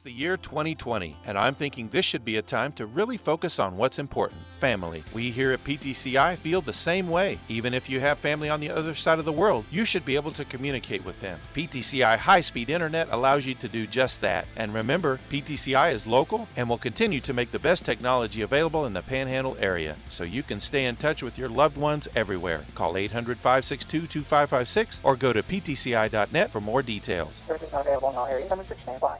It's the year 2020, and I'm thinking this should be a time to really focus on what's important, family. We here at PTCI feel the same way. Even if you have family on the other side of the world, you should be able to communicate with them. PTCI high-speed internet allows you to do just that. And remember, PTCI is local and will continue to make the best technology available in the Panhandle area, so you can stay in touch with your loved ones everywhere. Call 800-562-2556 or go to ptci.net for more details. Service not available in all areas. Some restrictions apply.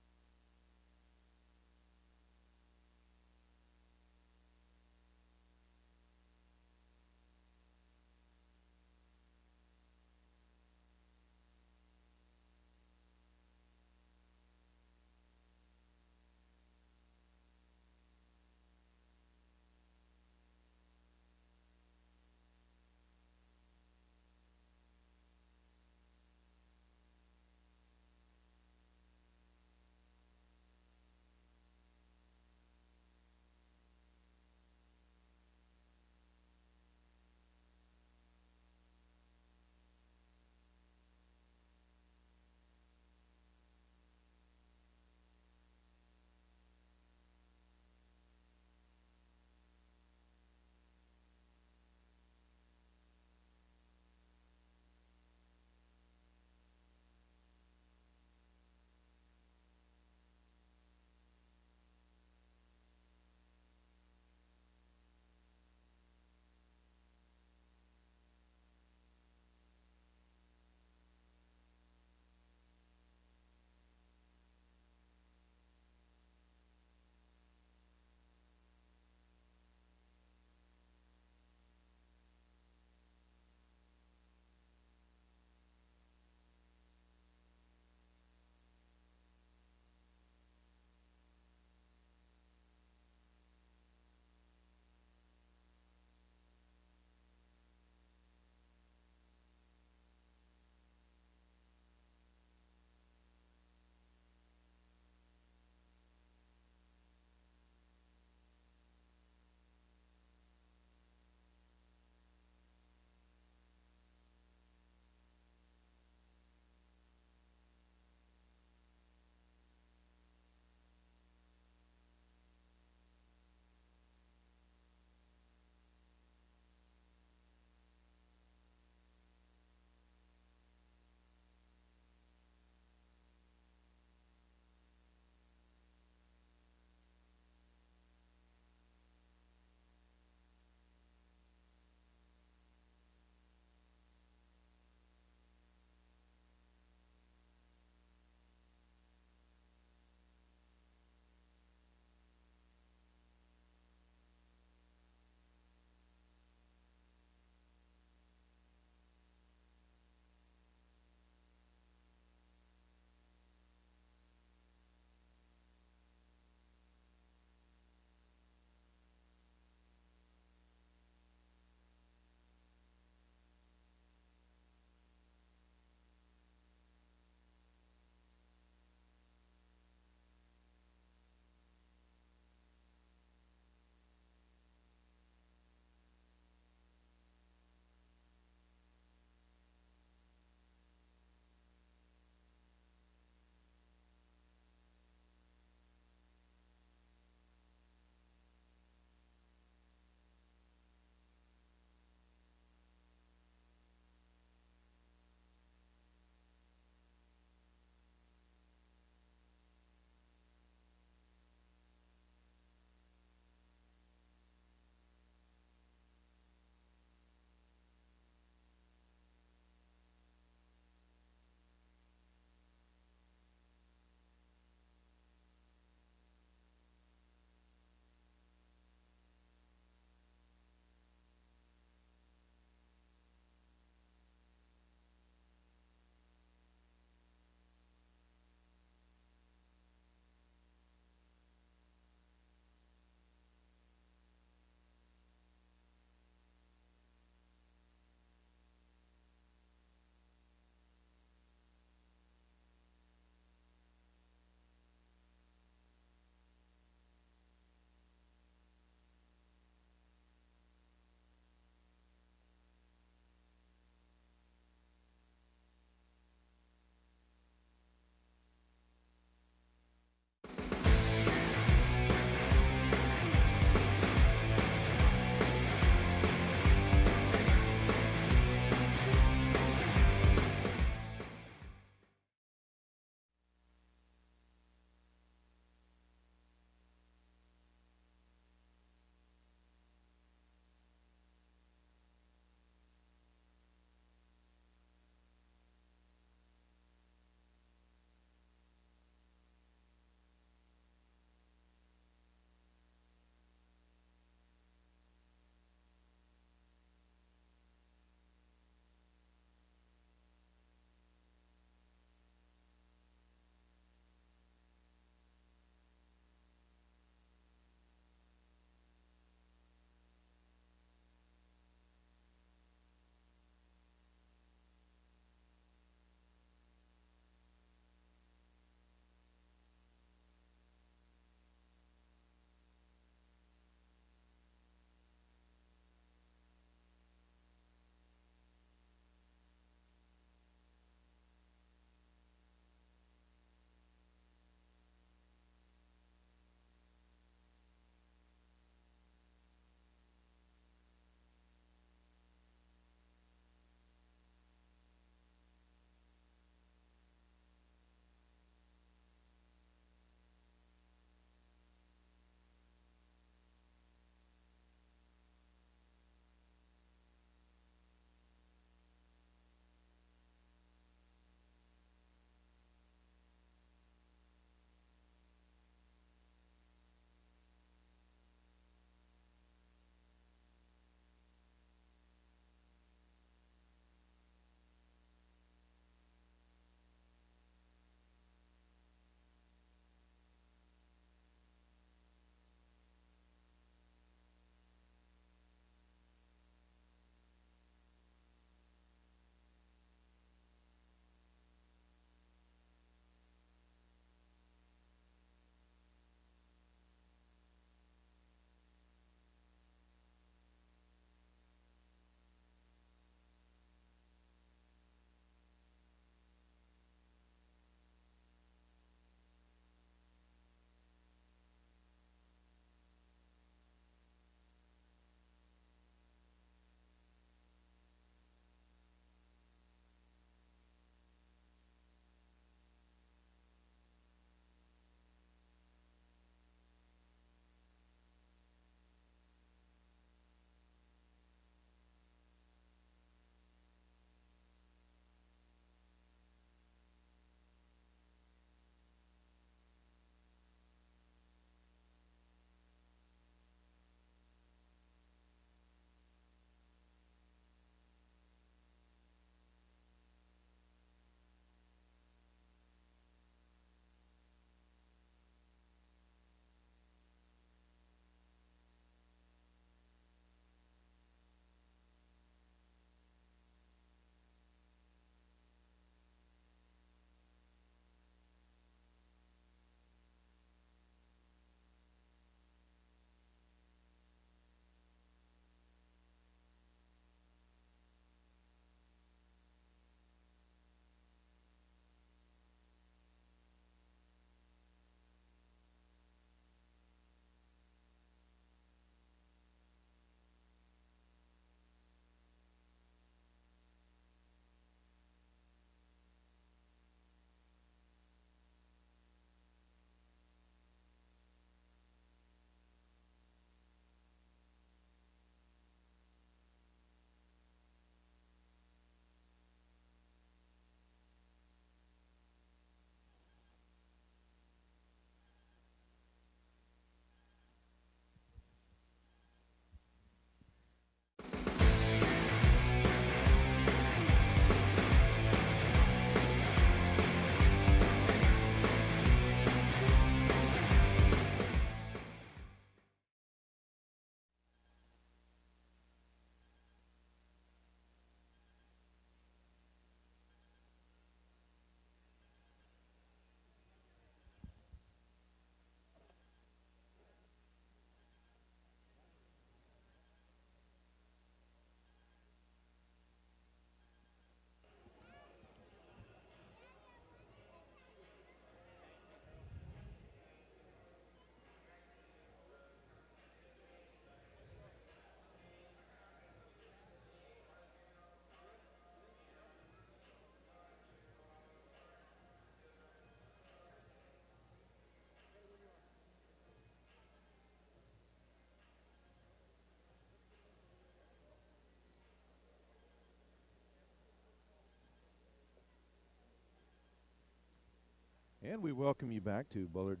And we welcome you back to Bullard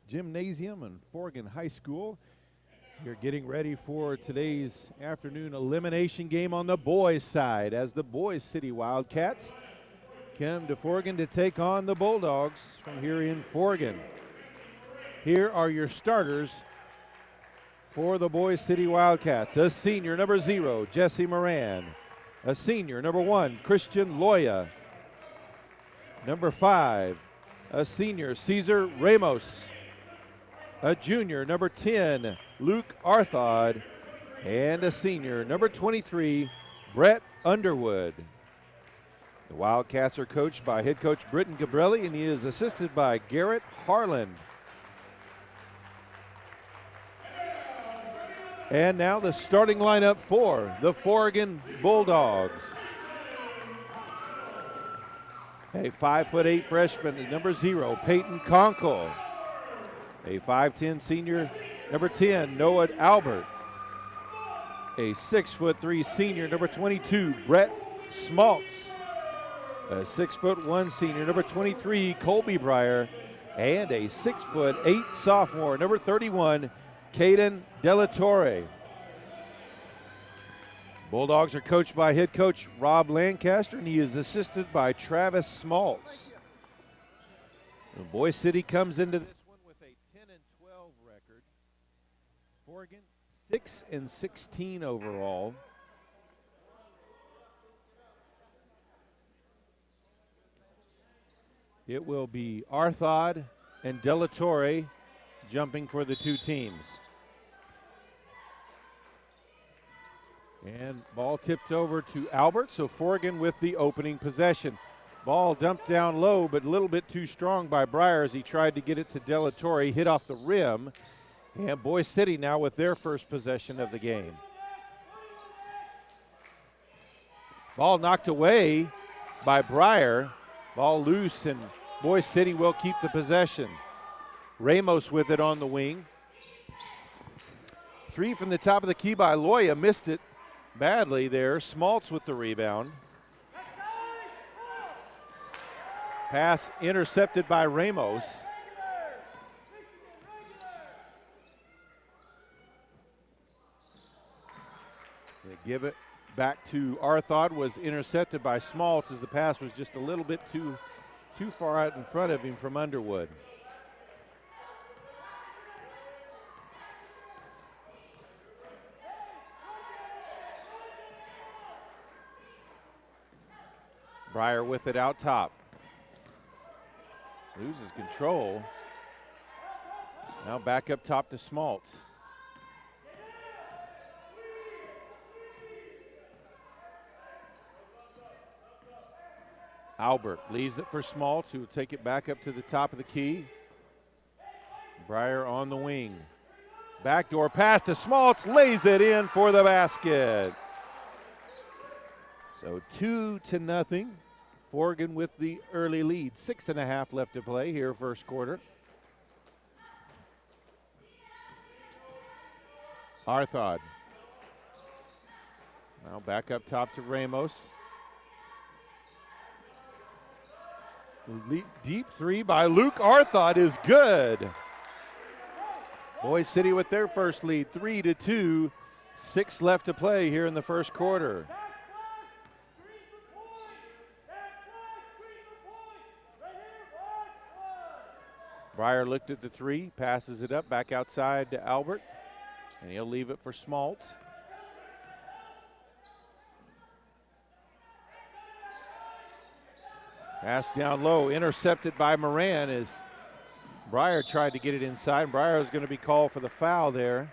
Gymnasium and Forgan High School. You're getting ready for today's afternoon elimination game on the boys' side as the Boise City Wildcats come to Forgan to take on the Bulldogs from here in Forgan. Here are your starters for the Boise City Wildcats. A senior, number 0, Jesse Moran. A senior, number 1, Christian Loya. Number 5, a senior, Cesar Ramos. A junior, number 10, Luke Arthod. And a senior, number 23, Brett Underwood. The Wildcats are coached by head coach Britton Gabrelli, and he is assisted by Garrett Harlan. And now the starting lineup for the Forgan Bulldogs. A 5'8" freshman, number 0, Peyton Conkle. A 5'10" senior, number 10, Noah Albert. A 6'3" senior, number 22, Brett Smaltz. A 6'1" senior, number 23, Colby Breyer. And a 6'8" sophomore, number 31, Caden Delatorre. Bulldogs are coached by head coach Rob Lancaster, and he is assisted by Travis Smaltz. Boise City comes into this one with a 10-12 record. Forgan 6-16 overall. It will be Arthod and Delatorre jumping for the two teams. And ball tipped over to Albert, so Forgan with the opening possession. Ball dumped down low, but a little bit too strong by Breyer as he tried to get it to Delatorre, hit off the rim. And Boise City now with their first possession of the game. Ball knocked away by Breyer. Ball loose, and Boise City will keep the possession. Ramos with it on the wing. 3 from the top of the key by Loya, missed it badly there. Smaltz with the rebound. Pass intercepted by Ramos. They give it back to Arthod, was intercepted by Smaltz as the pass was just a little bit too far out in front of him from Underwood. Breyer with it out top. Loses control. Now back up top to Smaltz. Albert leaves it for Smaltz, who will take it back up to the top of the key. Breyer on the wing. Backdoor pass to Smaltz, lays it in for the basket. So 2-0. Forgan with the early lead. 6.5 left to play here, first quarter. Arthod. Now back up top to Ramos. Deep 3 by Luke Arthod is good. Boise City with their first lead, 3-2. 6 left to play here in the first quarter. Breyer looked at the 3, passes it up, back outside to Albert, and he'll leave it for Smaltz. Pass down low, intercepted by Moran as Breyer tried to get it inside. Breyer is going to be called for the foul there.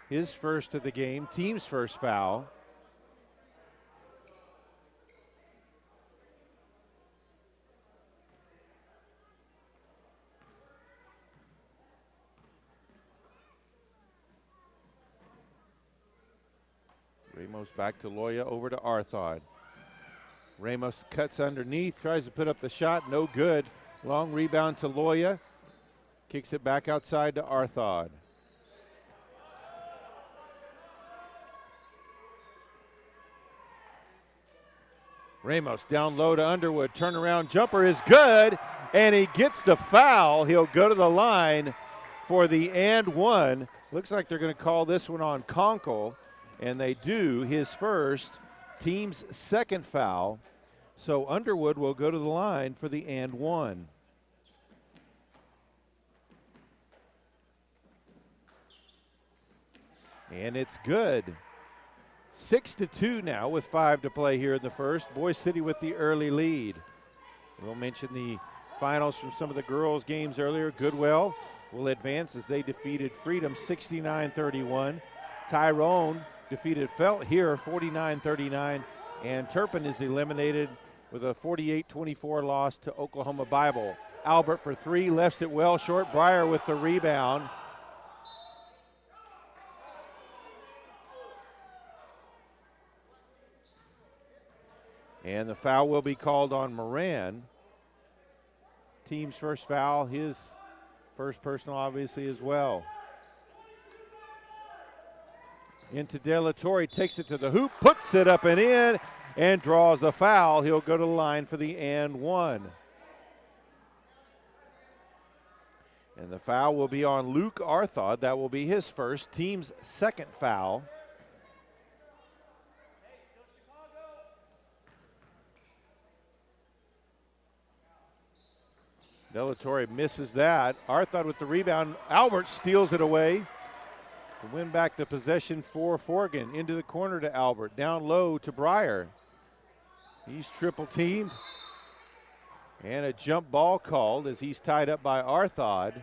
His first of the game, team's first foul. Ramos back to Loya, over to Arthod. Ramos cuts underneath, tries to put up the shot, no good. Long rebound to Loya, kicks it back outside to Arthod. Ramos down low to Underwood. Turnaround jumper is good, and he gets the foul. He'll go to the line for the and one. Looks like they're going to call this one on Conkle, and they do. His first, team's second foul. So Underwood will go to the line for the and one. And it's good. 6-2 now with 5 to play here in the first. Boise City with the early lead. We'll mention the finals from some of the girls' games earlier. Goodwell will advance as they defeated Freedom 69-31. Tyrone defeated Felt here 49-39. And Turpin is eliminated with a 48-24 loss to Oklahoma Bible. Albert for three, left it well short. Breyer with the rebound. And the foul will be called on Moran. Team's first foul, his first personal obviously as well. Into De La Torre, takes it to the hoop, puts it up and in, and draws a foul. He'll go to the line for the and one. And the foul will be on Luke Arthod. That will be his first, team's second foul. De La Torre misses that. Arthod with the rebound. Albert steals it away to win back the possession for Forgan. Into the corner to Albert. Down low to Breyer. He's triple teamed. And a jump ball called as he's tied up by Arthod.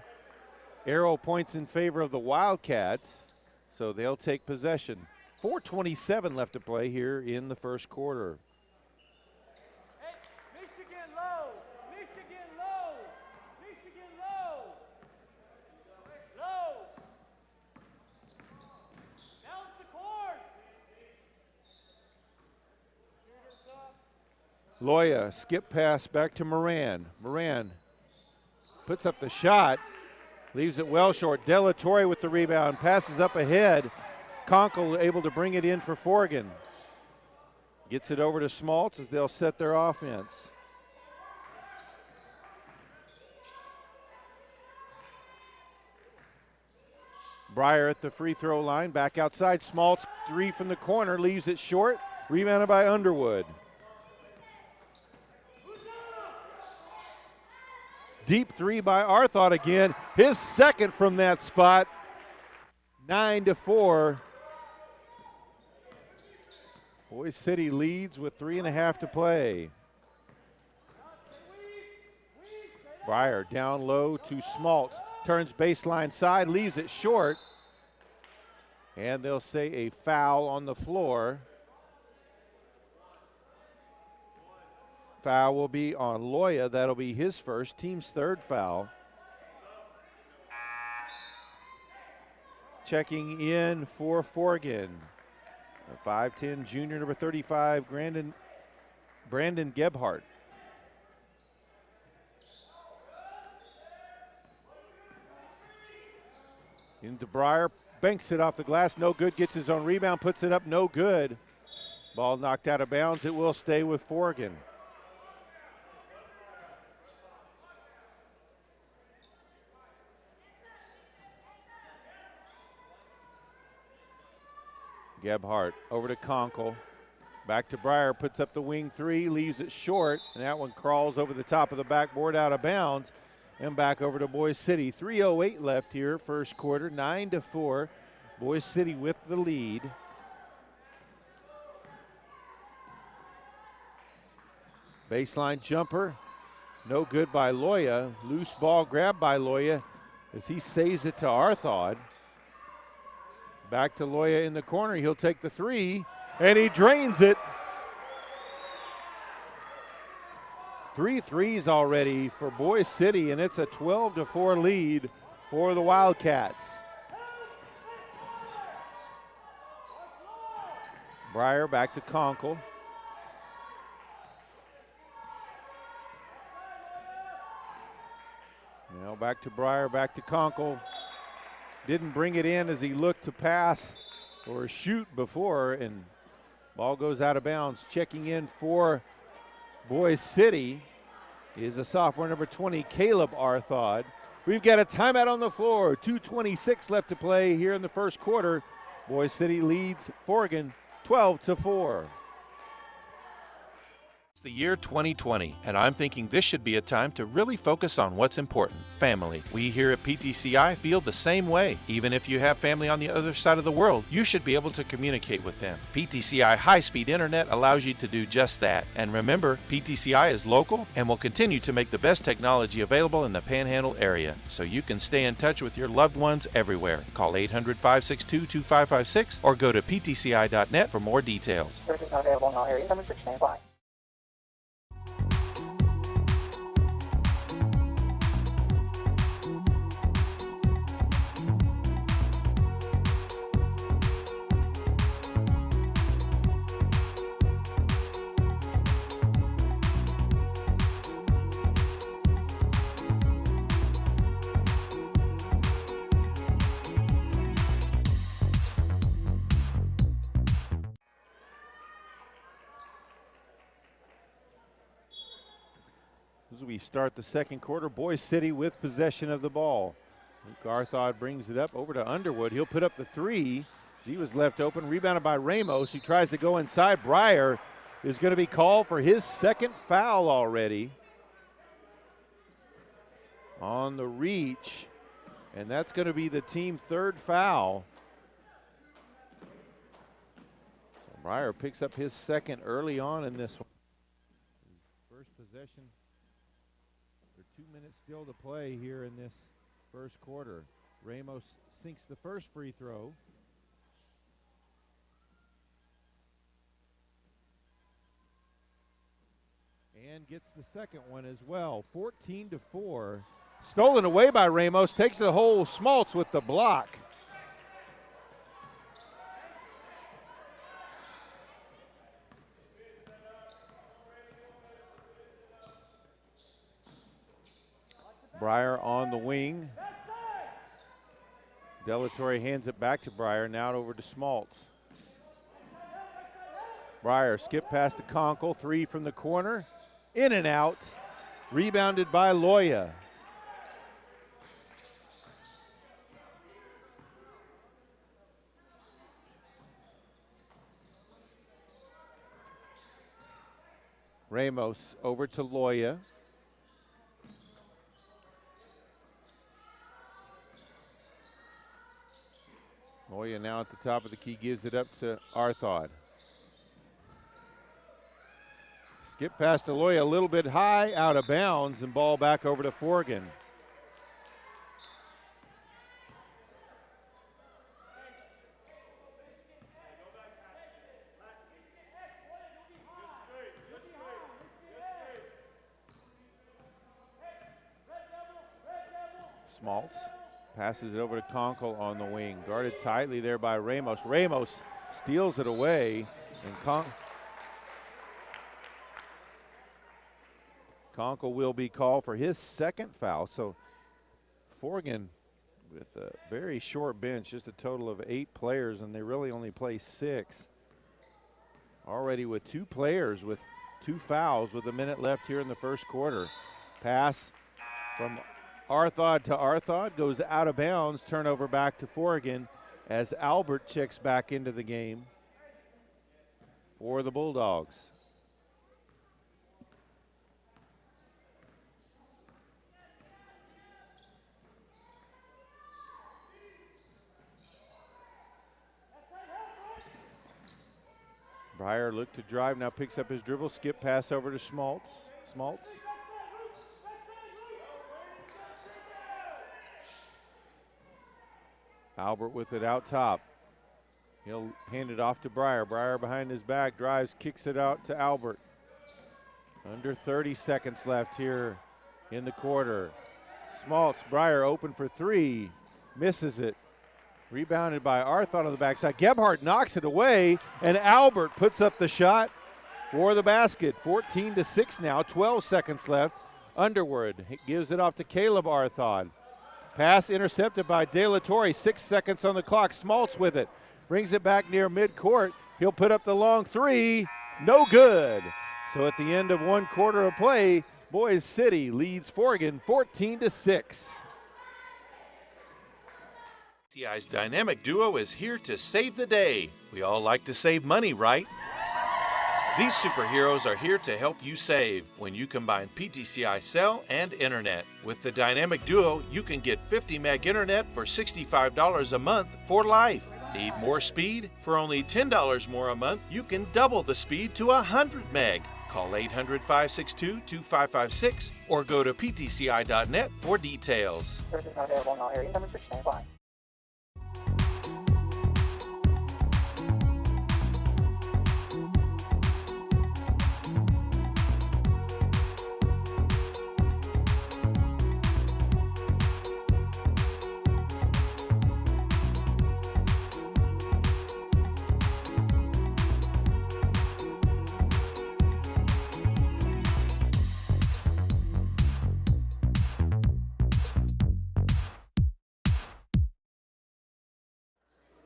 Arrow points in favor of the Wildcats, so they'll take possession. 4:27 left to play here in the first quarter. Loya, skip pass back to Moran. Moran puts up the shot, leaves it well short. De La Torre with the rebound, passes up ahead. Conkle able to bring it in for Forgan. Gets it over to Smaltz as they'll set their offense. Breyer at the free throw line, back outside. Smaltz, three from the corner, leaves it short. Rebounded by Underwood. Deep three by Arthod again. His second from that spot. 9-4. Boise City leads with 3.5 to play. Breyer down low to Smaltz. Turns baseline side, leaves it short. And they'll say a foul on the floor. Foul will be on Loya. That'll be his first, team's third foul. Checking in for Forgan. A 5'10 junior, number 35, Brandon Gebhardt. Into Breyer, banks it off the glass, no good, gets his own rebound, puts it up, no good. Ball knocked out of bounds, it will stay with Forgan. Gebhardt over to Conkle. Back to Breyer, puts up the wing three, leaves it short, and that one crawls over the top of the backboard out of bounds. And back over to Boise City. 3:08 left here, first quarter, 9-4. Boise City with the lead. Baseline jumper, no good by Loya. Loose ball grabbed by Loya as he saves it to Arthod. Back to Loya in the corner. He'll take the three, and he drains it. 3 threes already for Boise City, and it's a 12-4 lead for the Wildcats. Breyer back to Conkle. Now back to Breyer, back to Conkle. Didn't bring it in as he looked to pass or shoot before, and ball goes out of bounds. Checking in for Boise City is a sophomore, number 20, Caleb Arthod. We've got a timeout on the floor. 2:26 left to play here in the first quarter. Boise City leads Forgan 12-4. It's the year 2020, and I'm thinking this should be a time to really focus on what's important, family. We here at PTCI feel the same way. Even if you have family on the other side of the world, you should be able to communicate with them. PTCI high-speed internet allows you to do just that. And remember, PTCI is local and will continue to make the best technology available in the Panhandle area, so you can stay in touch with your loved ones everywhere. Call 800-562-2556 or go to ptci.net for more details. Services not available in all areas. Number 6 standby. As we start the second quarter, Boise City with possession of the ball. Arthod brings it up over to Underwood. He'll put up the three. He was left open, rebounded by Ramos. He tries to go inside. Breyer is going to be called for his second foul already on the reach, and that's going to be the team third foul. So Breyer picks up his second early on in this one. First possession. 2 minutes still to play here in this first quarter. Ramos sinks the first free throw. And gets the second one as well. 14-4. Stolen away by Ramos. Takes the hole. Smaltz with the block. Breyer on the wing. Delatorre hands it back to Breyer. Now over to Smaltz. Breyer skip past the Conkle. Three from the corner. In and out. Rebounded by Loya. Ramos over to Loya. Loya now at the top of the key, gives it up to Arthod. Skip past to Loya, a little bit high, out of bounds, and ball back over to Forgan. Smaltz passes it over to Conkle on the wing. Guarded tightly there by Ramos. Ramos steals it away, and Conkle will be called for his second foul. So Forgan with a very short bench, just a total of 8 players, and they really only play 6. Already with 2 players with 2 fouls with a minute left here in the first quarter. Pass from Arthod to Arthod, goes out of bounds, turnover back to Forgan as Albert checks back into the game for the Bulldogs. Breyer looked to drive, now picks up his dribble, skip pass over to Smaltz. Albert with it out top. He'll hand it off to Breyer. Breyer behind his back, drives, kicks it out to Albert. Under 30 seconds left here in the quarter. Smaltz, Breyer open for 3, misses it. Rebounded by Arthod on the backside. Gebhardt knocks it away, and Albert puts up the shot for the basket. 14-6 now, 12 seconds left. Underwood gives it off to Caleb Arthod. Pass intercepted by De La Torre. 6 seconds on the clock. Smaltz with it. Brings it back near midcourt. He'll put up the long 3. No good. So at the end of one quarter of play, Boise City leads Forgan 14-6. PTCI's dynamic duo is here to save the day. We all like to save money, right? These superheroes are here to help you save when you combine PTCI cell and internet. With the dynamic duo, you can get 50 meg internet for $65 a month for life. Need more speed? For only $10 more a month, you can double the speed to 100 meg. Call 800-562-2556 or go to ptci.net for details. Services not available in all areas. Some restrictions may apply.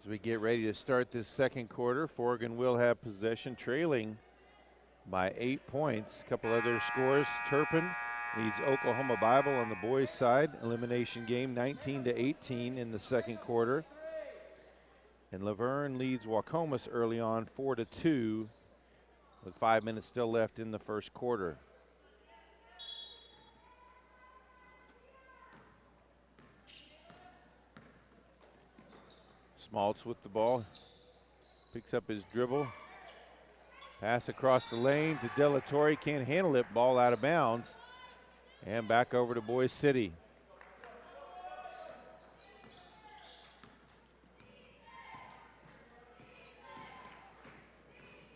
As we get ready to start this second quarter, Forgan will have possession, trailing by 8 points. A couple other scores. Turpin leads Oklahoma Bible on the boys' side. Elimination game 19-18 in the second quarter. And Laverne leads Wacomas early on 4-2 with 5 minutes still left in the first quarter. Smaltz with the ball, picks up his dribble, pass across the lane to Delatorre, can't handle it, ball out of bounds, and back over to Boise City.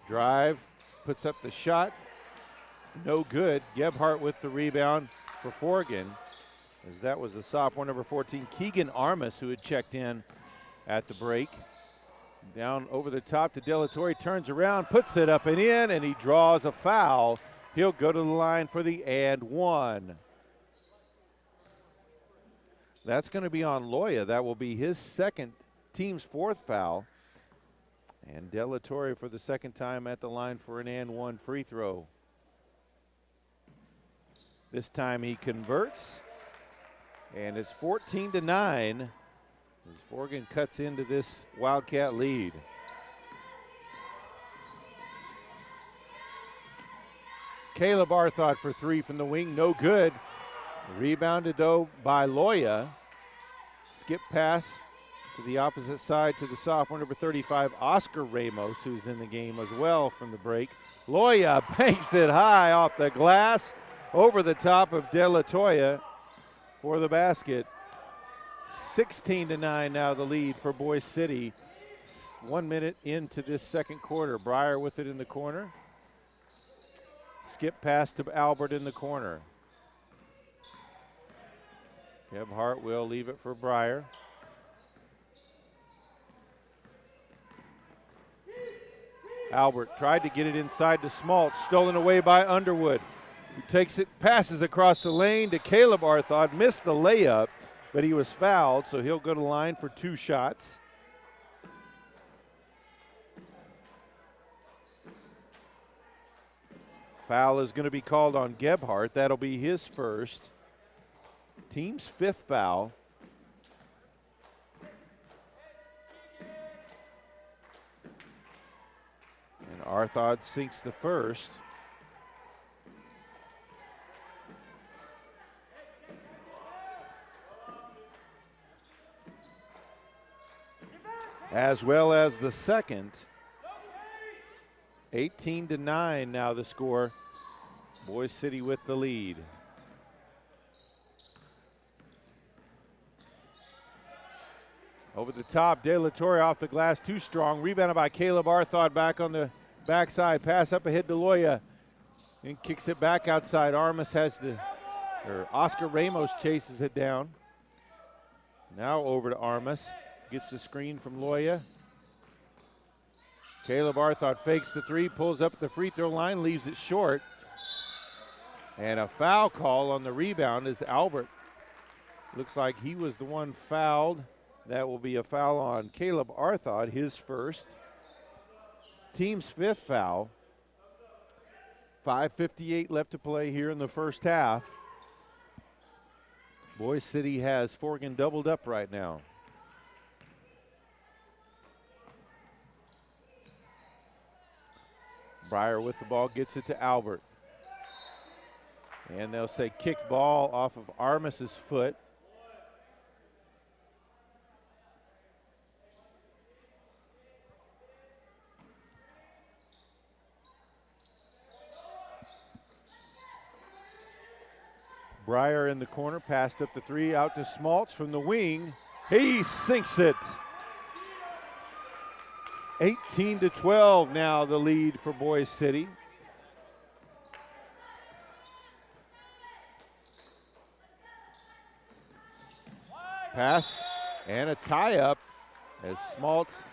Drive, puts up the shot, no good. Gebhardt with the rebound for Forgan, as that was the sophomore number 14, Keegan Armas, who had checked in at the break. Down over the top to Delatorre, turns around, puts it up and in, and he draws a foul. He'll go to the line for the and one. That's going to be on Loya. That will be his second, team's fourth foul. And Delatorre for the second time at the line for an and one free throw. This time he converts, and it's 14-9. As Forgan cuts into this Wildcat lead. Caleb Arthod for three from the wing, no good. Rebounded though by Loya. Skip pass to the opposite side to the sophomore number 35, Oscar Ramos, who's in the game as well from the break. Loya banks it high off the glass over the top of Delatorre for the basket. 16-9 now the lead for Boise City. 1 minute into this second quarter. Breyer with it in the corner. Skip pass to Albert in the corner. Gebhardt will leave it for Breyer. Albert tried to get it inside to Smaltz, stolen away by Underwood, who takes it, passes across the lane to Caleb Arthod, missed the layup, but he was fouled, so he'll go to the line for two shots. Foul is going to be called on Gebhardt. That'll be his first. Team's fifth foul. And Arthod sinks the first. As well as the second. 18-9 now the score. Boise City with the lead. Over the top, Delatorre off the glass, too strong. Rebounded by Caleb Arthod back on the backside. Pass up ahead to Loya and kicks it back outside. Armas has the, or Oscar Ramos chases it down. Now over to Armas. Gets the screen from Loya. Caleb Arthod fakes the three, pulls up at the free throw line, leaves it short. And a foul call on the rebound is Albert. Looks like he was the one fouled. That will be a foul on Caleb Arthod, his first. Team's fifth foul. 5:58 left to play here in the first half. Boise City has Forgan doubled up right now. Breyer with the ball, gets it to Albert. And they'll say kicked ball off of Armis's foot. Breyer in the corner, passed up the three, out to Smaltz from the wing. He sinks it. 18-12 now the lead for Boise City. Pass and a tie-up as Smaltz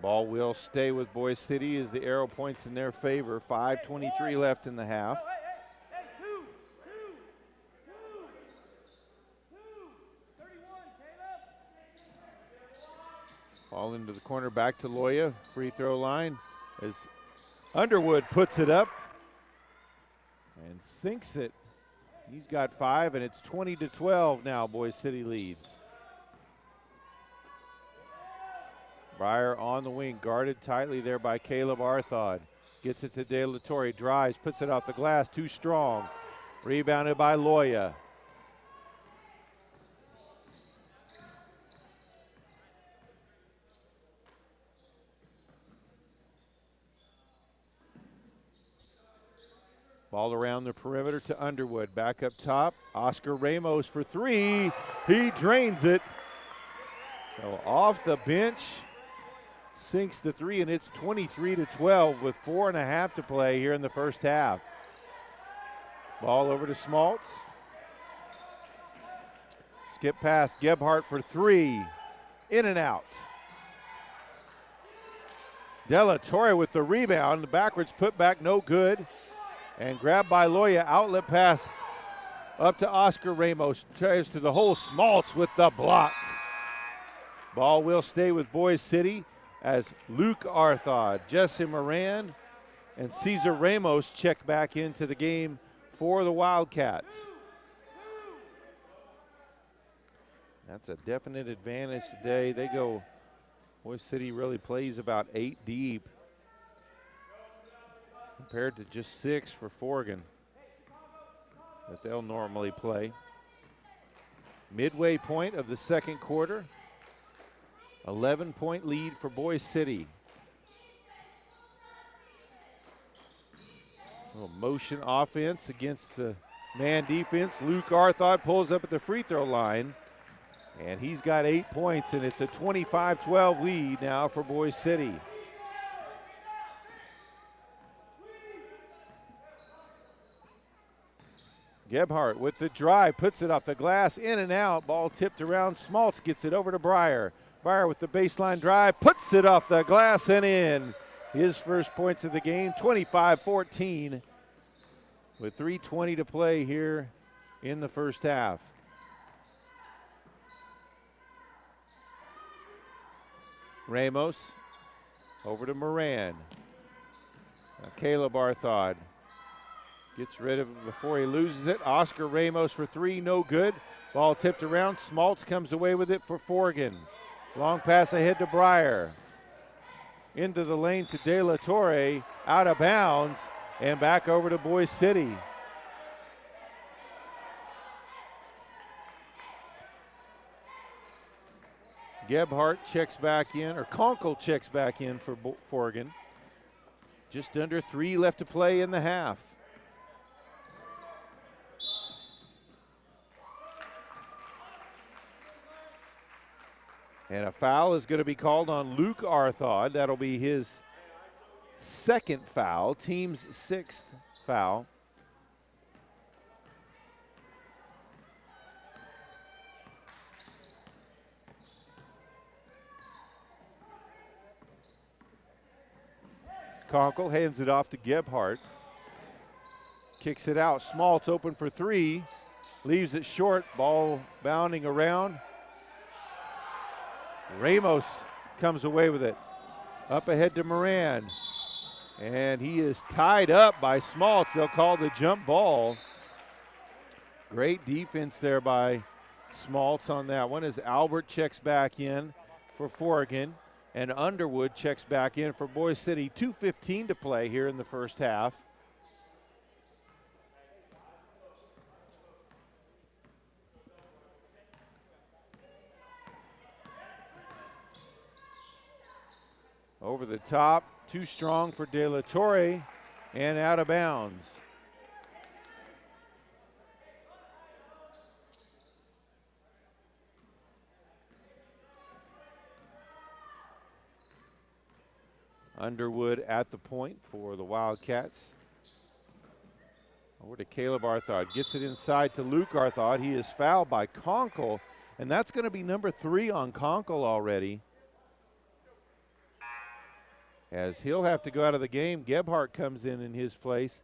ball will stay with Boise City as the arrow points in their favor. 5:23 left in the half. Ball into the corner, back to Loya. Free throw line as Underwood puts it up and sinks it. He's got 5, and it's 20-12 now. Boise City leads. Breyer on the wing, guarded tightly there by Caleb Arthod. Gets it to De La Torre, drives, puts it off the glass, too strong. Rebounded by Loya. Ball around the perimeter to Underwood. Back up top, Oscar Ramos for three. He drains it. So off the bench, sinks the three, and it's 23-12 with 4.5 to play here in the first half. Ball over to Smaltz. Skip pass, Gebhardt for three. In and out. De La Torre with the rebound. The backwards putback, no good. And grabbed by Loya, outlet pass up to Oscar Ramos. Tries to the hole, Smaltz with the block. Ball will stay with Boise City as Luke Arthod, Jesse Moran, and Cesar Ramos check back into the game for the Wildcats. That's a definite advantage today. They go, Boise City really plays about 8 deep compared to just 6 for Forgan that they'll normally play. Midway point of the second quarter. 11-point lead for Boise City. A little motion offense against the man defense. Luke Arthod pulls up at the free throw line, and he's got 8 points, and it's a 25-12 lead now for Boise City. Gebhardt with the drive, puts it off the glass, in and out. Ball tipped around. Smaltz gets it over to Breyer. Breyer with the baseline drive, puts it off the glass and in. His first points of the game, 25-14, with 3:20 to play here in the first half. Ramos over to Moran. Now Caleb Arthod gets rid of it before he loses it. Oscar Ramos for three, no good. Ball tipped around. Smaltz comes away with it for Forgan. Long pass ahead to Breyer. Into the lane to De La Torre, out of bounds, and back over to Boise City. Gebhardt checks back in, or Conkle checks back in for Forgan. Just under 3 left to play in the half. And a foul is going to be called on Luke Arthod. That'll be his second foul, team's 6th foul. Conkle hands it off to Gebhardt. Kicks it out. Smaltz open for three. Leaves it short. Ball bounding around. Ramos comes away with it. Up ahead to Moran. And he is tied up by Smaltz. They'll call the jump ball. Great defense there by Smaltz on that one as Albert checks back in for Forgan. And Underwood checks back in for Boise City. 2:15 to play here in the first half. Over the top, too strong for De La Torre, and out of bounds. Underwood at the point for the Wildcats. Over to Caleb Arthod. Gets it inside to Luke Arthod. He is fouled by Conkle, and that's going to be number 3 on Conkle already. As he'll have to go out of the game, Gebhardt comes in his place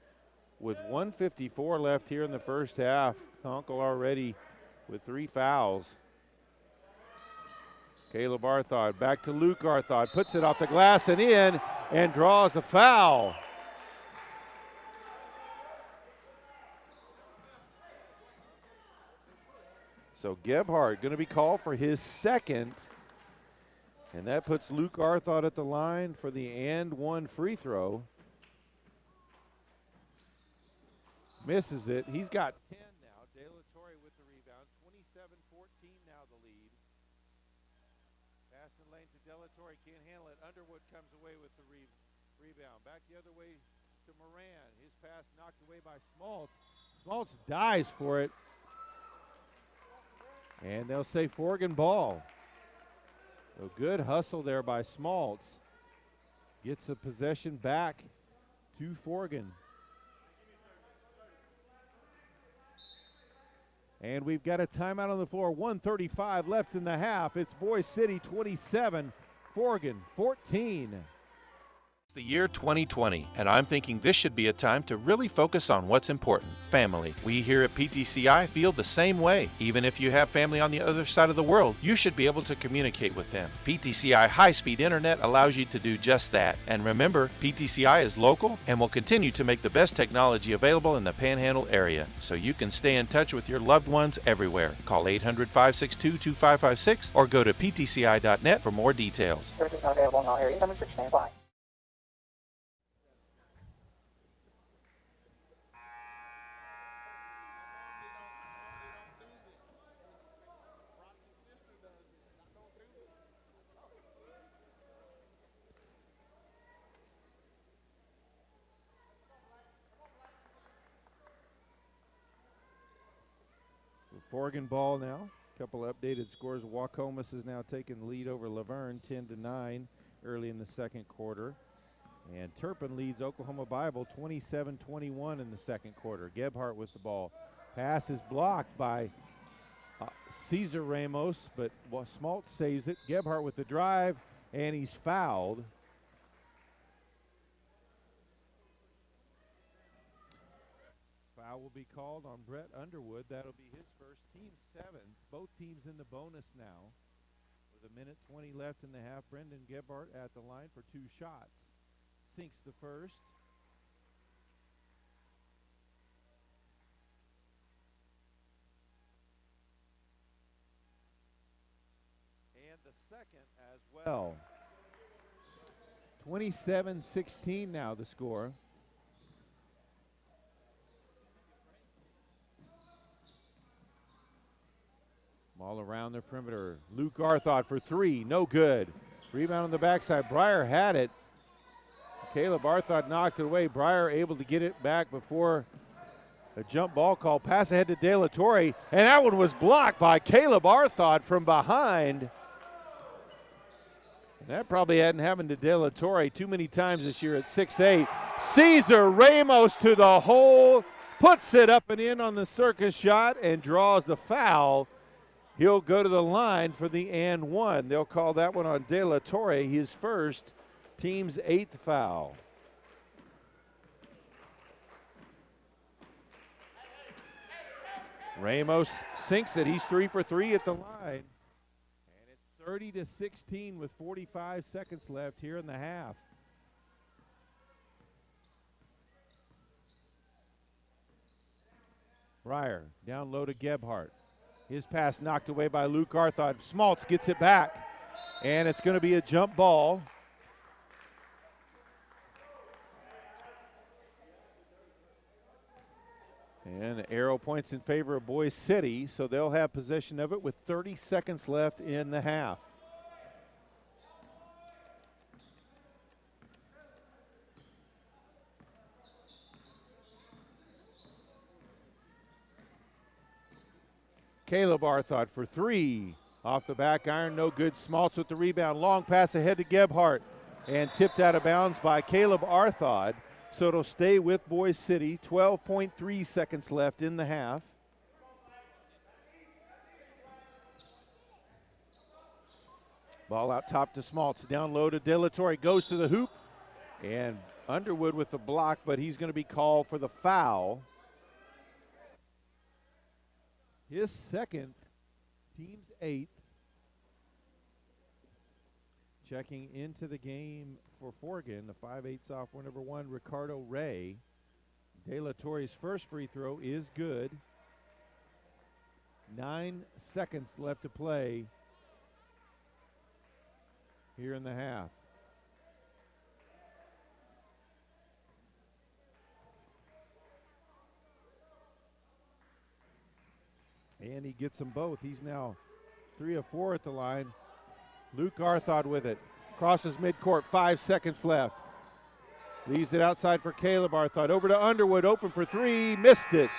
with 1:54 left here in the first half. Conkle already with 3 fouls. Caleb Arthod back to Luke Arthod, puts it off the glass and in, and draws a foul. So Gebhardt going to be called for his second. And that puts Luke Arthod at the line for the and one free throw. Misses it. He's got 10 now. De La Torre with the rebound. 27-14 now the lead. Pass in lane to De La Torre. Can't handle it. Underwood comes away with the rebound. Back the other way to Moran. His pass knocked away by Smaltz. Smaltz dives for it. And they'll say Forgan ball. So good hustle there by Smaltz. Gets the possession back to Forgan. And we've got a timeout on the floor. 1:35 left in the half. It's Boise City 27, Forgan 14. The year 2020, and I'm thinking this should be a time to really focus on what's important, family. We here at PTCI feel the same way. Even if you have family on the other side of the world, you should be able to communicate with them. PTCI high-speed internet allows you to do just that. And remember, PTCI is local and will continue to make the best technology available in the Panhandle area, so you can stay in touch with your loved ones everywhere. Call 800-562-2556 or go to ptci.net for more details. Services not available in all areas. Number 6, stand by. Forgan ball now. Couple updated scores. Wacomas has now taken the lead over Laverne 10-9 early in the second quarter. And Turpin leads Oklahoma Bible 27-21 in the second quarter. Gebhardt with the ball. Pass is blocked by Cesar Ramos, but Smaltz saves it. Gebhardt with the drive, and he's fouled. Foul will be called on Brett Underwood. That'll be his first, team 7th. Both teams in the bonus now. With 1:20 left in the half, Brendan Gebhardt at the line for 2 shots. Sinks the first. And the second as well. 27-16 now the score. All around the perimeter. Luke Arthod for 3, no good. Rebound on the backside. Breyer had it. Caleb Arthod knocked it away. Breyer able to get it back before a jump ball call. Pass ahead to De La Torre, and that one was blocked by Caleb Arthod from behind. And that probably hadn't happened to De La Torre too many times this year at 6'8". Cesar Ramos to the hole, puts it up and in on the circus shot, and draws the foul. He'll go to the line for the and one. They'll call that one on De La Torre, his first, team's 8th foul. Ramos sinks it. He's 3 for 3 at the line. And it's 30-16 with 45 seconds left here in the half. Breyer down low to Gebhardt. His pass knocked away by Luke Arthod. Smaltz gets it back, and it's going to be a jump ball. And the arrow points in favor of Boise City, so they'll have possession of it with 30 seconds left in the half. Caleb Arthod for three. Off the back iron, no good. Smaltz with the rebound. Long pass ahead to Gebhardt and tipped out of bounds by Caleb Arthod. So it'll stay with Boise City. 12.3 seconds left in the half. Ball out top to Smaltz. Down low to De La Torre. Goes to the hoop. And Underwood with the block, but he's going to be called for the foul. His second, team's eighth. Checking into the game for Forgan, the 5'8" sophomore, number 1, Ricardo Ray. De La Torre's first free throw is good. 9 seconds left to play here in the half. And he gets them both. He's now 3 of 4 at the line. Luke Arthod with it. Crosses midcourt, 5 seconds left. Leaves it outside for Caleb Arthod. Over to Underwood, open for 3, missed it.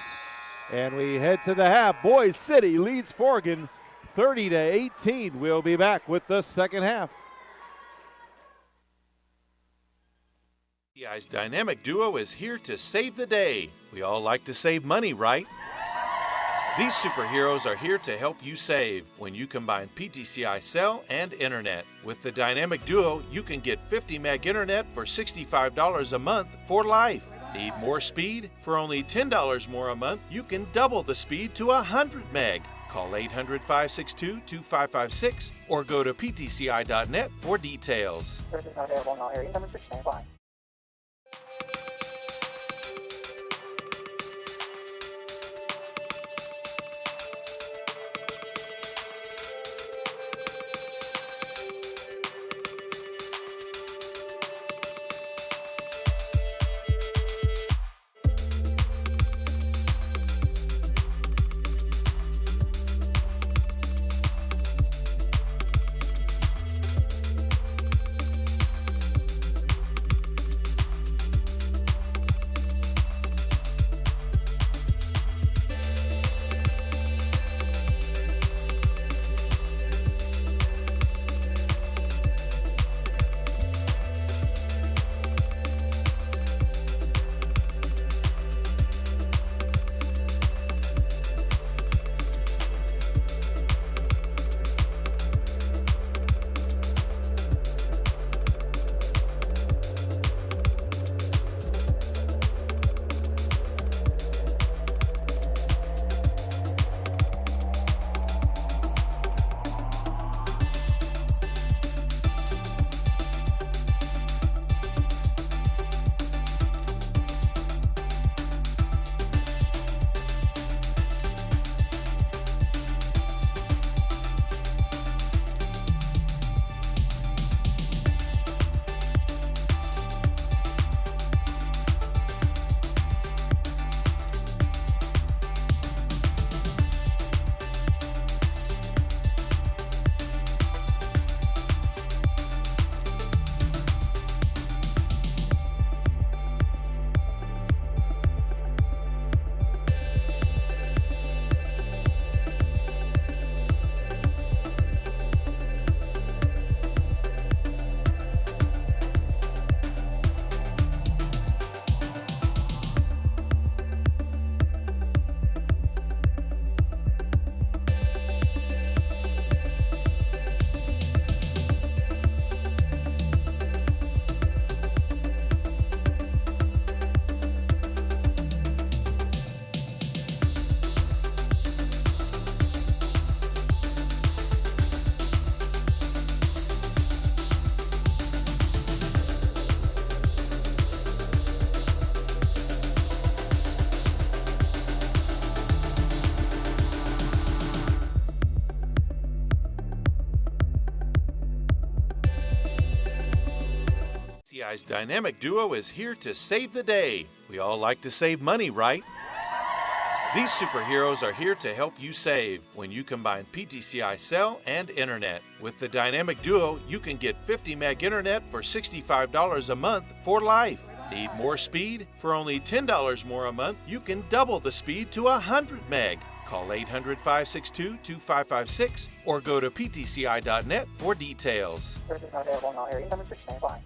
And we head to the half. Boise City leads Forgan 30-18. We'll be back with the second half. PTCI's dynamic duo is here to save the day. We all like to save money, right? These superheroes are here to help you save when you combine PTCI cell and internet. With the Dynamic Duo, you can get 50 meg internet for $65 a month for life. Need more speed? For only $10 more a month, you can double the speed to 100 meg. Call 800-562-2556 or go to ptci.net for details. Services not available in all areas. Number 6 stand by. PTCI's Dynamic Duo is here to save the day. We all like to save money, right? These superheroes are here to help you save when you combine PTCI cell and internet. With the Dynamic Duo, you can get 50 meg internet for $65 a month for life. Need more speed? For only $10 more a month, you can double the speed to 100 meg. Call 800-562-2556 or go to ptci.net for details. Services not available in all areas. Number 6 standby.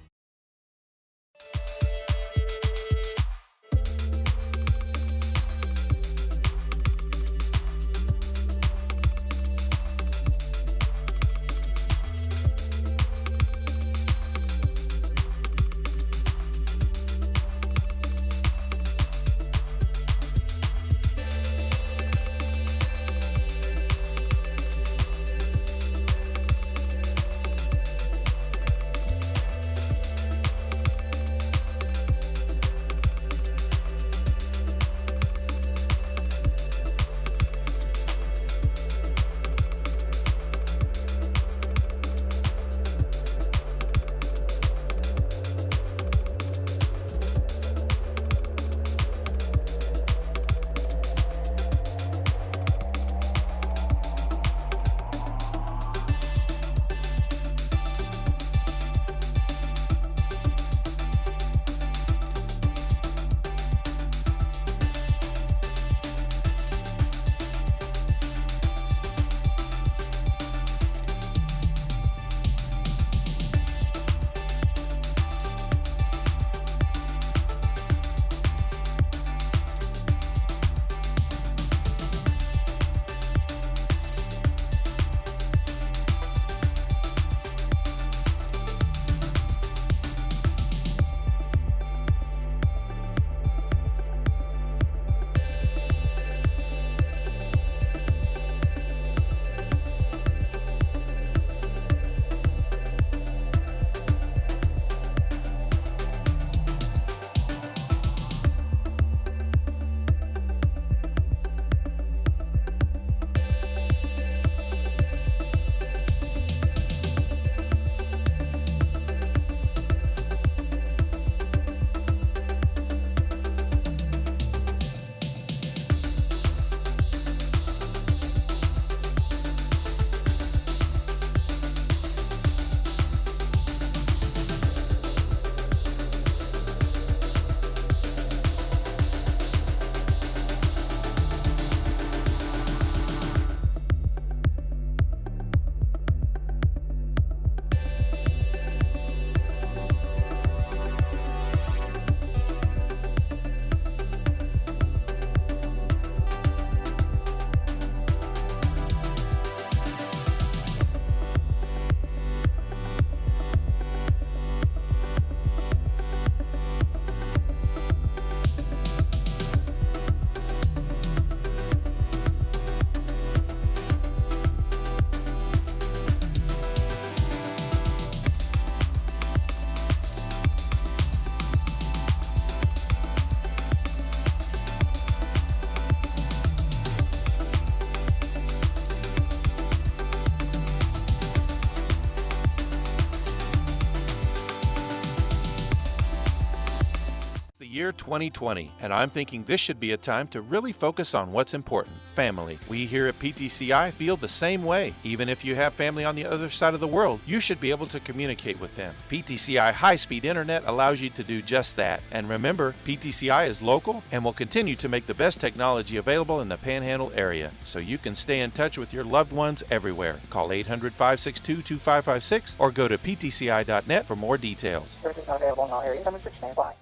Year 2020, and I'm thinking this should be a time to really focus on what's important, family. We here at PTCI feel the same way. Even if you have family on the other side of the world, you should be able to communicate with them. PTCI high-speed internet allows you to do just that. And remember, PTCI is local and will continue to make the best technology available in the Panhandle area, so you can stay in touch with your loved ones everywhere. Call 800-562-2556 or go to ptci.net for more details. Services not available in all areas. Number 6 standby.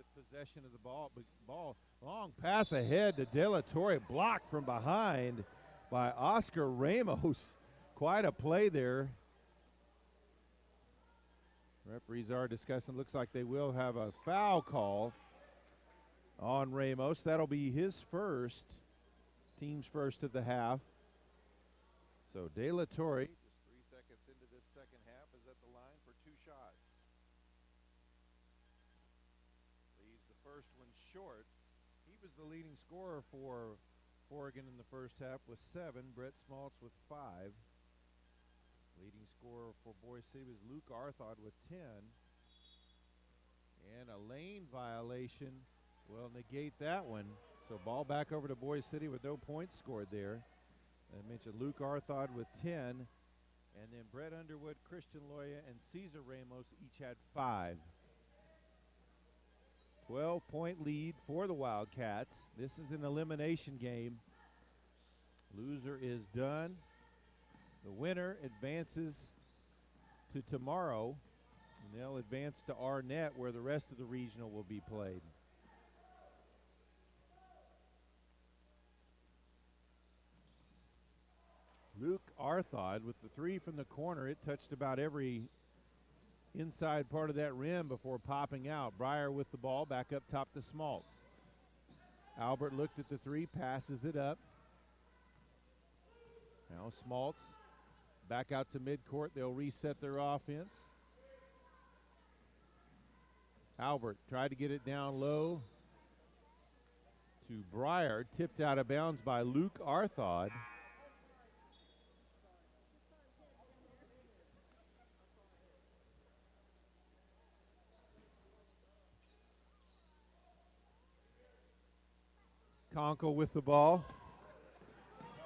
with possession of the ball. Long pass ahead to De La Torre, blocked from behind by Oscar Ramos. Quite a play there. Referees are discussing. Looks like they will have a foul call on Ramos. That'll be his first, team's first of the half. So De La Torre, just 3 seconds into this second half, is at the line for 2 shots. Leaves the first one short. He was the leading scorer for Forgan in the first half with 7. Brett Smaltz with 5. Leading scorer for Boise was Luke Arthod with 10. And a lane violation will negate that one. So ball back over to Boise City with no points scored there. I mentioned Luke Arthod with 10. And then Brett Underwood, Christian Loya, and Cesar Ramos each had 5. 12-point lead for the Wildcats. This is an elimination game. Loser is done. The winner advances to tomorrow, and they'll advance to Arnett, where the rest of the regional will be played. Luke Arthod with the 3 from the corner. It touched about every inside part of that rim before popping out. Breyer with the ball, back up top to Smaltz. Albert looked at the 3, passes it up. Now Smaltz back out to midcourt. They'll reset their offense. Albert tried to get it down low to Breyer, tipped out of bounds by Luke Arthod. Conkle with the ball.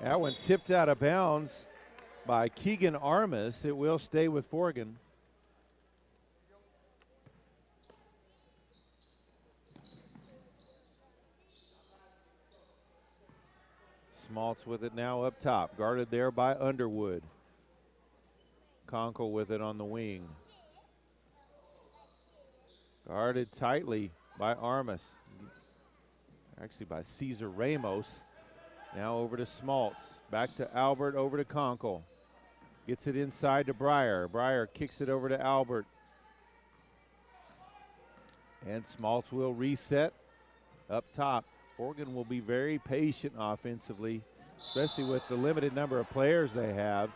That one tipped out of bounds by Keegan Armas. It will stay with Forgan. Smaltz with it now up top, guarded there by Underwood. Conkle with it on the wing. Guarded tightly by Armas. Actually by Cesar Ramos. Now over to Smaltz. Back to Albert, over to Conkle. Gets it inside to Breyer. Breyer kicks it over to Albert. And Smaltz will reset up top. Forgan will be very patient offensively, especially with the limited number of players they have.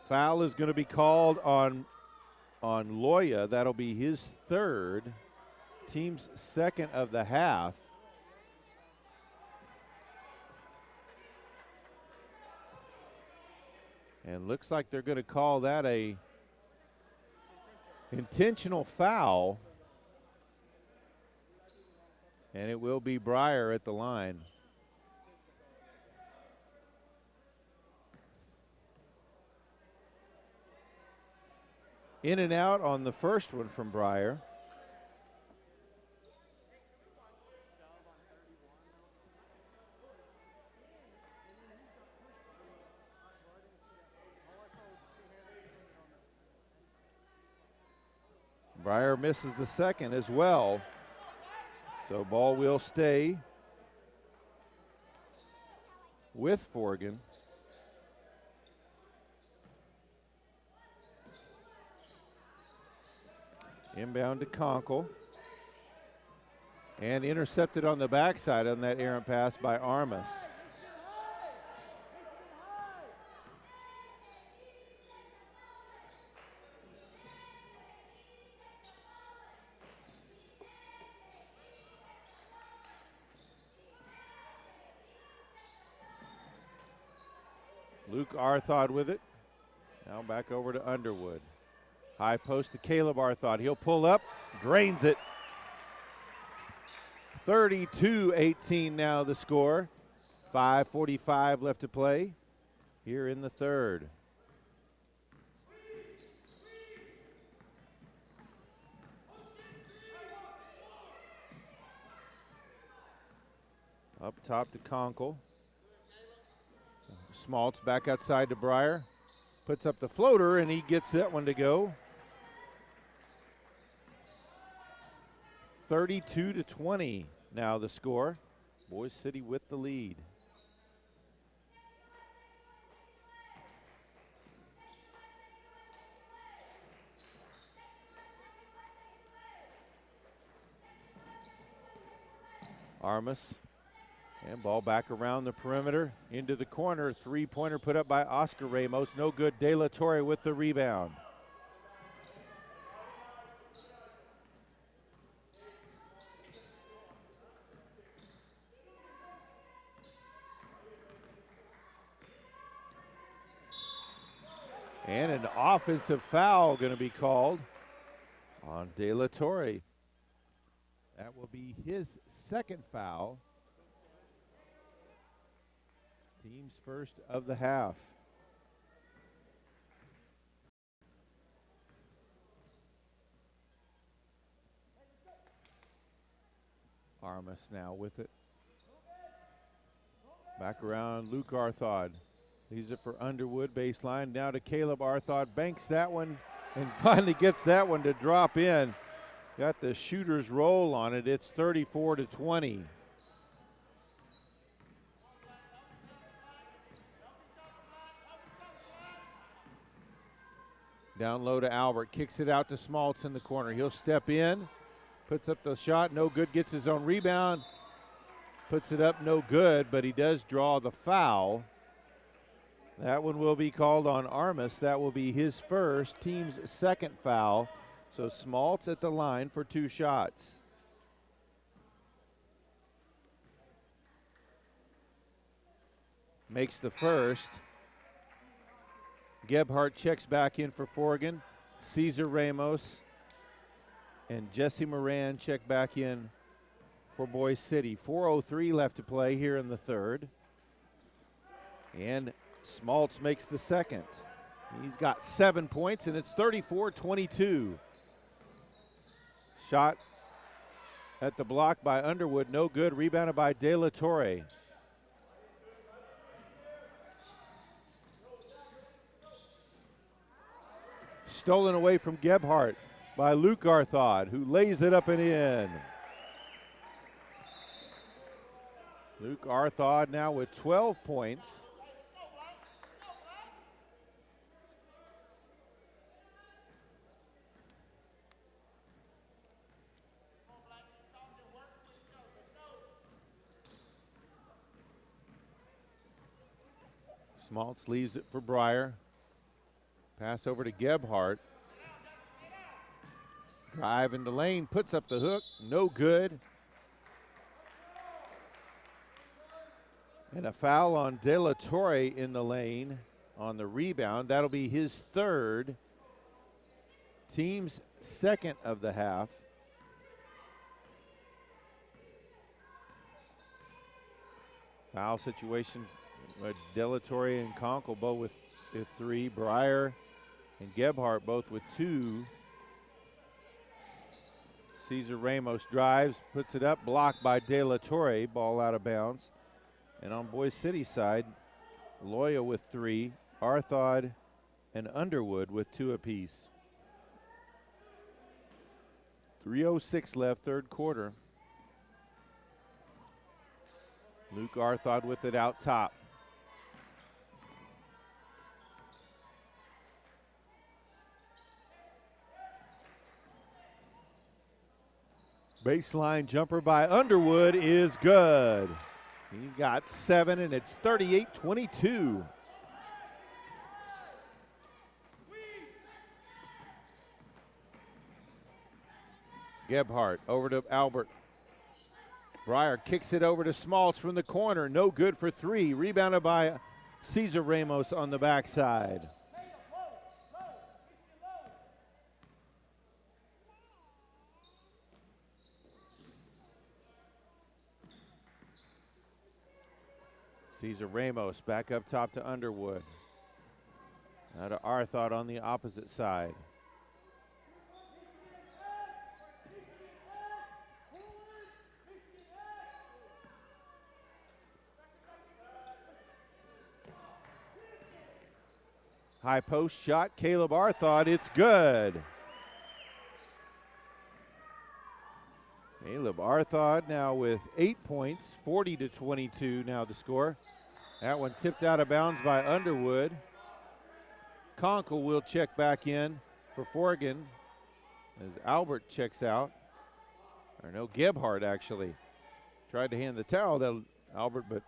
Foul is going to be called on Loya. That'll be his 3rd, team's 2nd of the half. And looks like they're going to call that a intentional foul. And it will be Breyer at the line. In and out on the first one from Breyer. Breyer misses the second as well. So ball will stay with Forgan. Inbound to Conkle. And intercepted on the backside on that errant pass by Armas. Luke Arthod with it. Now back over to Underwood. High post to Caleb Arthod. He'll pull up, drains it. 32-18 now the score. 5:45 left to play here in the 3rd. Up top to Conkle. Smaltz back outside to Breyer. Puts up the floater, and he gets that one to go. 32-20 now the score. Boise City with the lead. Armas, and ball back around the perimeter into the corner. Three-pointer put up by Oscar Ramos. No good. De La Torre with the rebound. And an offensive foul going to be called on De La Torre. That will be his second foul. Team's first of the half. Armas now with it. Back around Luke Arthod. Leaves it for Underwood, baseline. Now to Caleb Arthod. Banks that one and finally gets that one to drop in. Got the shooter's roll on it. It's 34-20. Down low to Albert. Kicks it out to Smaltz in the corner. He'll step in. Puts up the shot. No good. Gets his own rebound. Puts it up. No good, but he does draw the foul. That one will be called on Armas. That will be his first, team's second foul. So Smaltz at the line for two shots. Makes the first. Gebhardt checks back in for Forgan. Cesar Ramos and Jesse Moran check back in for Boise City. 4:03 left to play here in the third. And Smaltz makes the second. He's got 7 points, and it's 34-22. Shot at the block by Underwood, no good. Rebounded by De La Torre. Stolen away from Gebhardt by Luke Arthod, who lays it up and in. Luke Arthod now with 12 points. Smaltz leaves it for Breyer. Pass over to Gebhardt. Drive into lane, puts up the hook, no good. And a foul on De La Torre in the lane on the rebound. That'll be his third. Team's second of the half. Foul situation. De La Torre and Conkle both with three. Breyer and Gebhardt both with two. Cesar Ramos drives, puts it up, blocked by De La Torre. Ball out of bounds. And on Boise City side, Loya with three, Arthod and Underwood with two apiece. 3:06 left, third quarter. Luke Arthod with it out top. Baseline jumper by Underwood is good. He got 7, and it's 38-22. Gebhardt over to Albert. Breyer kicks it over to Smaltz from the corner. No good for three. Rebounded by Cesar Ramos on the backside. Cesar Ramos back up top to Underwood. Now to Arthod on the opposite side. High post shot, Caleb Arthod, it's good. Caleb Arthod now with 8 points, 40-22 now the score. That one tipped out of bounds by Underwood. Conkle will check back in for Forgan as Albert checks out. Or no, Gebhardt actually tried to hand the towel to Albert, but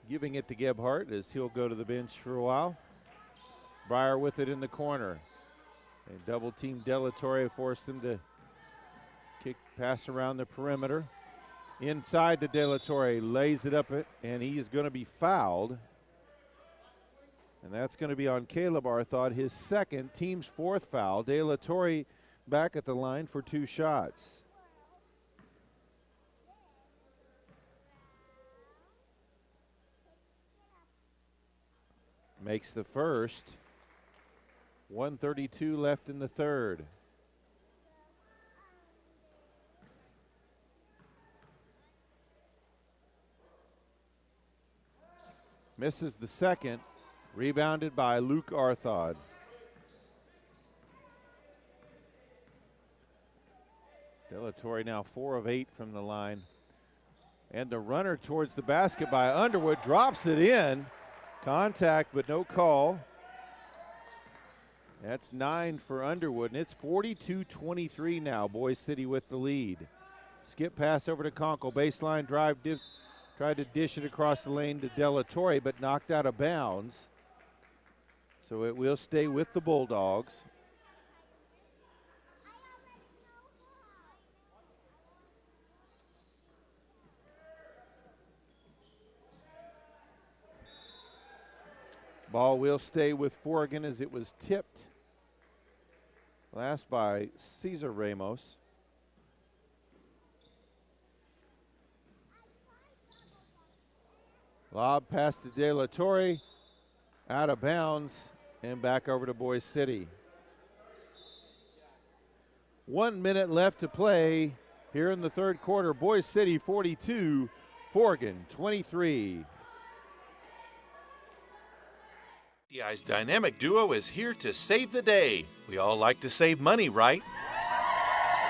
giving it to Gebhardt as he'll go to the bench for a while. Breyer with it in the corner. And double team Delatorre forced him to pass around the perimeter. Inside to Delatorre, lays it up, and he is going to be fouled. And that's going to be on Caleb Arthod, his second, team's fourth foul. Delatorre back at the line for 2 shots. Makes the first. 1:32 left in the third. Misses the second. Rebounded by Luke Arthod. Delatorre now 4 of 8 from the line. And the runner towards the basket by Underwood drops it in. Contact, but no call. That's 9 for Underwood, and it's 42-23 now. Boise City with the lead. Skip pass over to Conkle. Baseline drive, tried to dish it across the lane to Delatorre, but knocked out of bounds. So it will stay with the Bulldogs. Ball will stay with Forgan as it was tipped last by Cesar Ramos. Lob pass to Delatorre, out of bounds, and back over to Boise City. 1 minute left to play here in the third quarter. Boise City 42, Forgan 23. PTCI's dynamic duo is here to save the day. We all like to save money, right?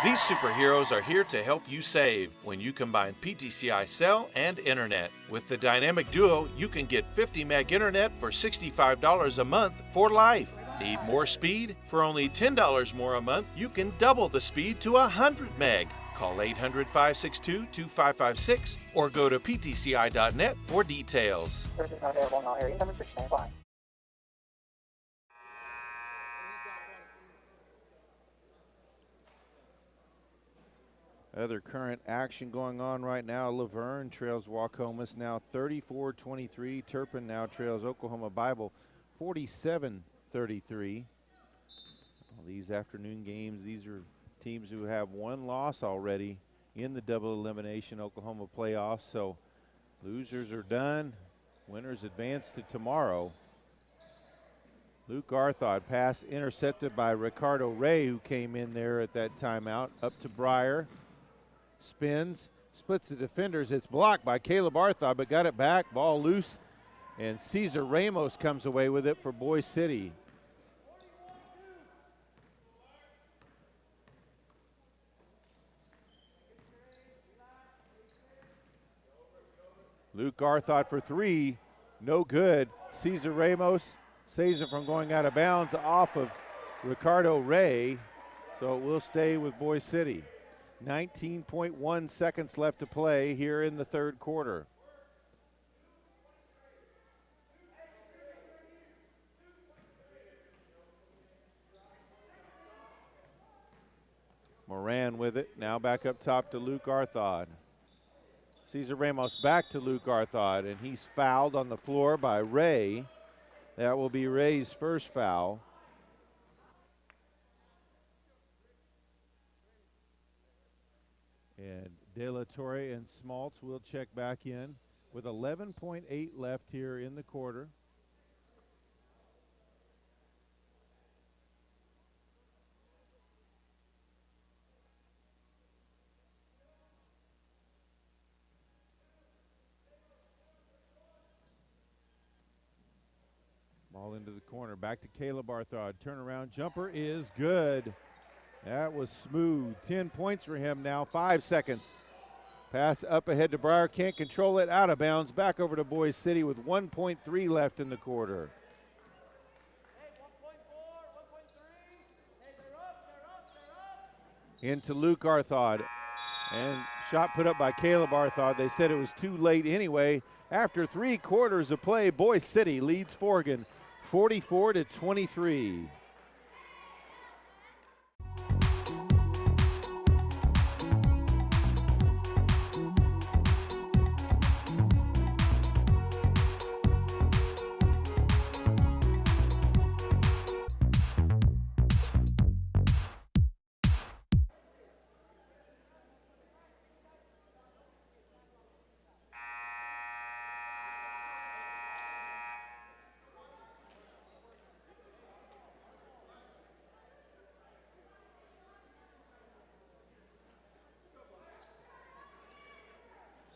These superheroes are here to help you save when you combine PTCI cell and internet. With the dynamic duo, you can get 50 meg internet for $65 a month for life. Need more speed? For only $10 more a month, you can double the speed to 100 meg. Call 800-562-2556 or go to ptci.net for details. Service not available in all areas. Number 6 stand by. Other current action going on right now. Laverne trails Waukomis now 34-23. Turpin now trails Oklahoma Bible 47-33. These afternoon games, these are teams who have one loss already in the double elimination Oklahoma playoffs. So losers are done. Winners advance to tomorrow. Luke Arthod pass intercepted by Ricardo Ray, who came in there at that timeout. Up to Breyer. Spins, splits the defenders. It's blocked by Caleb Arthod, but got it back. Ball loose, and Cesar Ramos comes away with it for Boise City. Luke Arthod for 3, no good. Cesar Ramos saves it from going out of bounds off of Ricardo Ray, so it will stay with Boise City. 19.1 seconds left to play here in the third quarter. Moran with it, now back up top to Luke Arthod. Cesar Ramos back to Luke Arthod, and he's fouled on the floor by Ray. That will be Ray's first foul. And Delatorre and Smaltz will check back in with 11.8 left here in the quarter. Ball into the corner, back to Caleb Barthod. Turnaround jumper is good. That was smooth. 10 points for him now, 5 seconds. Pass up ahead to Breyer, can't control it, out of bounds. Back over to Boise City with 1.3 left in the quarter. Into Luke Arthod. And shot put up by Caleb Arthod. They said it was too late anyway. After 3 quarters of play, Boise City leads Forgan 44-23.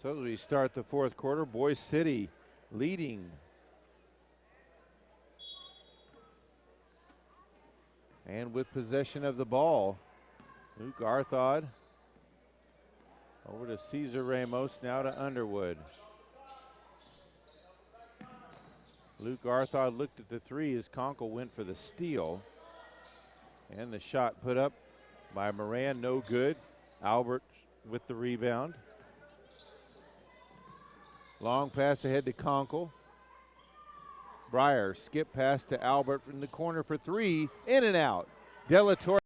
So as we start the 4th quarter, Boise City leading. And with possession of the ball, Luke Arthod over to Cesar Ramos, now to Underwood. Luke Arthod looked at the 3 as Conkle went for the steal. And the shot put up by Moran, no good. Albert with the rebound. Long pass ahead to Conkle. Breyer skip pass to Albert from the corner for 3, in and out. Delatorre